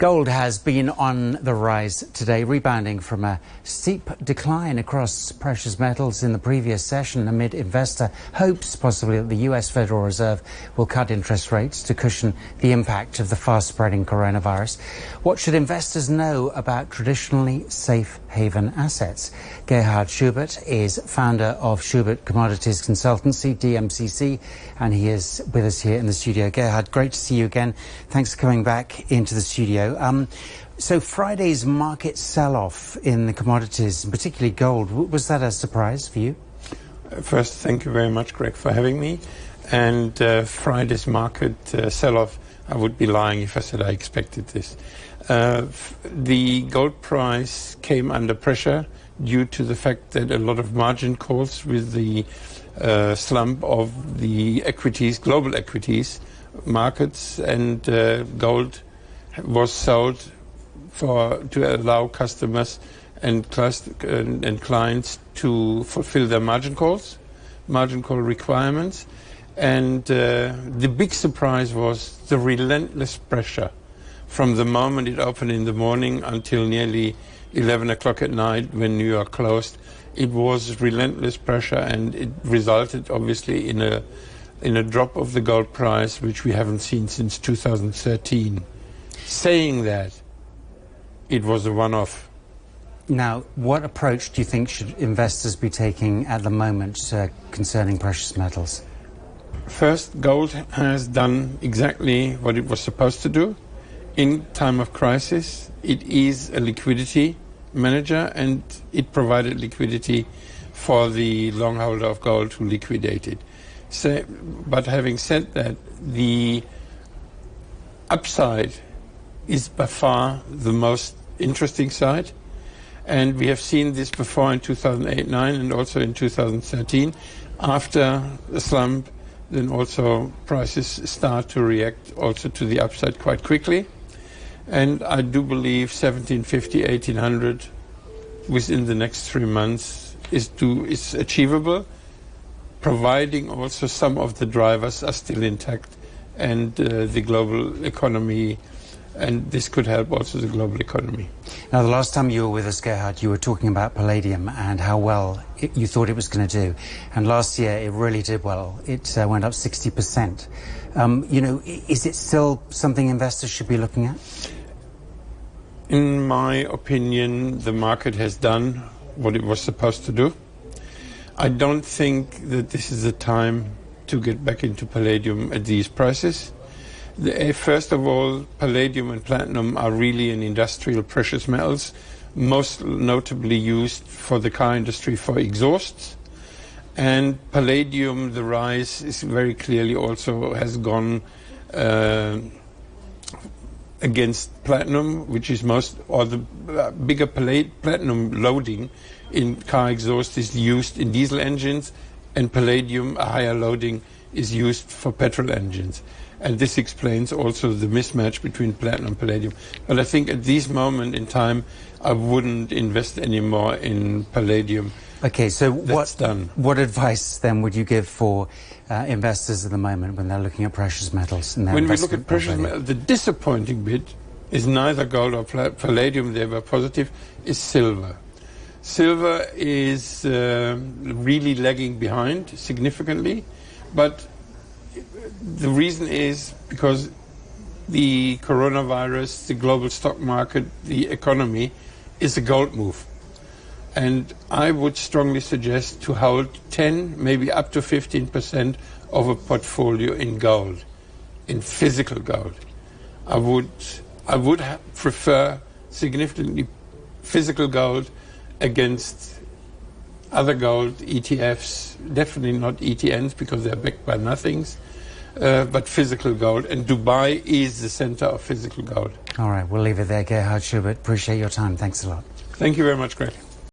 Gold has been on the rise today, rebounding from a steep decline across precious metals in the previous session amid investor hopes possibly that the US Federal Reserve will cut interest rates to cushion the impact of the fast-spreading coronavirus. What should investors know about traditionally safe haven assets? Gerhard Schubert is founder of Schubert Commodities Consultancy, DMCC, and he is with us here in the studio. Gerhard, great to see you again. Thanks for coming back into the studio. So Friday's market sell-off in the commodities, particularly gold, was that a surprise for you? First, thank you very much, Greg, for having me. And Friday's market sell-off, I would be lying if I said I expected this. The gold price came under pressure due to the fact that a lot of margin calls with the slump of the equities, global equities markets, and gold was sold to allow customers and clients to fulfill their margin call requirements. And the big surprise was the relentless pressure from the moment it opened in the morning until nearly 11 o'clock at night when New York closed. It was relentless pressure, and it resulted obviously in a drop of the gold price which we haven't seen since 2013. Saying that, it was a one-off. Now, what approach do you think should investors be taking at the moment concerning precious metals? First, gold has done exactly what it was supposed to do. In time of crisis, it is a liquidity manager, and it provided liquidity for the long holder of gold to liquidate it. So, but having said that, the upside is by far the most interesting side, and we have seen this before in 2008-9 and also in 2013. After the slump, then also prices start to react also to the upside quite quickly. And I do believe 1750, 1800 within the next 3 months is achievable, providing also some of the drivers are still intact and the global economy, and this could help also the global economy. Now, the last time you were with us, Gerhard, you were talking about palladium and how well you thought it was going to do. And last year, it really did well. It went up 60%. Is it still something investors should be looking at? In my opinion, the market has done what it was supposed to do. I don't think that this is the time to get back into palladium at these prices. First of all, palladium and platinum are really an industrial precious metals, most notably used for the car industry for exhausts. And palladium, the rise is very clearly also has gone against platinum, which is the bigger platinum loading in car exhaust is used in diesel engines, and palladium, a higher loading, is used for petrol engines. And this explains also the mismatch between platinum and palladium. But I think at this moment in time, I wouldn't invest anymore in palladium. Okay, so what advice then would you give for investors at the moment when they're looking at precious metals? When we look at precious metals, the disappointing bit is neither gold or palladium, they were positive, is silver. Silver is really lagging behind significantly, but the reason is because the coronavirus, the global stock market, the economy is a gold move. And I would strongly suggest to hold 10, maybe up to 15% of a portfolio in gold, in physical gold. I would prefer significantly physical gold against other gold ETFs, definitely not ETNs because they're backed by nothings. But physical gold, and Dubai is the center of physical gold. All right, we'll leave it there. Gerhard Schubert, appreciate your time. Thanks a lot. Thank you very much, Greg.